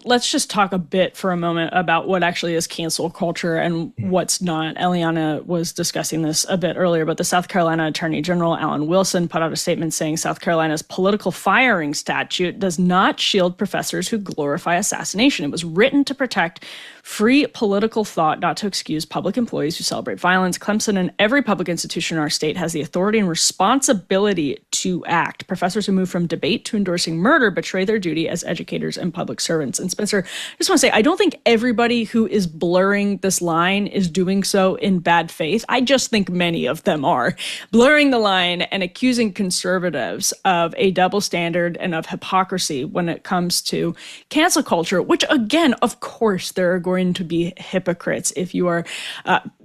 let's just talk a bit for a moment about what actually is cancel culture and what's not. Eliana was discussing this a bit earlier, but the South Carolina Attorney General, Alan Wilson, put out a statement saying South Carolina's political firing statute does not shield professors who glorify assassination. It was written to protect free political thought, not to excuse public employees who celebrate violence. Clemson and every public institution in our state has the authority and responsibility to act. Professors who move from debate to endorsing murder betray their duty as educators and public servants. And Spencer, I just want to say, I don't think everybody who is blurring this line is doing so in bad faith. I just think many of them are blurring the line and accusing conservatives of a double standard and of hypocrisy when it comes to cancel culture, which, again, of course, there are going to be hypocrites if you are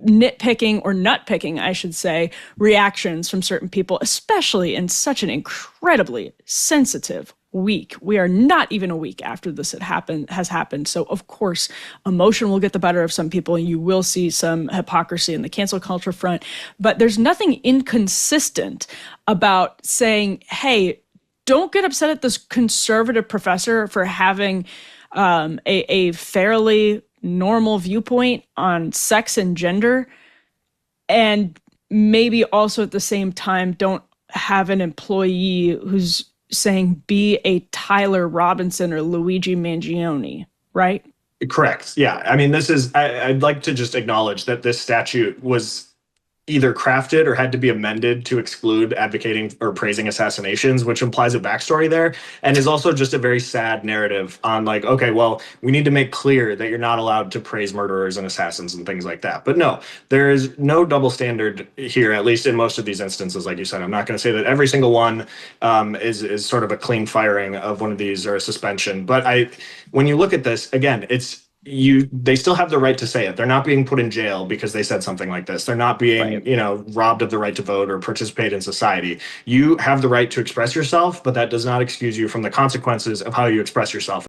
nitpicking or nutpicking, I should say, reactions from certain people, especially in such an incredibly sensitive week. We are not even a week after this has happened. So, of course, emotion will get the better of some people. You will see some hypocrisy in the cancel culture front. But there's nothing inconsistent about saying, hey, don't get upset at this conservative professor for having a fairly normal viewpoint on sex and gender, and maybe also at the same time don't have an employee who's saying be a Tyler Robinson or Luigi Mangione, right? Correct. Yeah. I mean, I'd like to just acknowledge that this statute was either crafted or had to be amended to exclude advocating or praising assassinations, which implies a backstory there, and is also just a very sad narrative on like, okay, well, we need to make clear that you're not allowed to praise murderers and assassins and things like that. But no, there is no double standard here, at least in most of these instances. Like you said, I'm not going to say that every single one is sort of a clean firing of one of these or a suspension. But when you look at this, again, they still have the right to say it. They're not being put in jail because they said something like this. They're not being, robbed of the right to vote or participate in society. You have the right to express yourself, but that does not excuse you from the consequences of how you express yourself.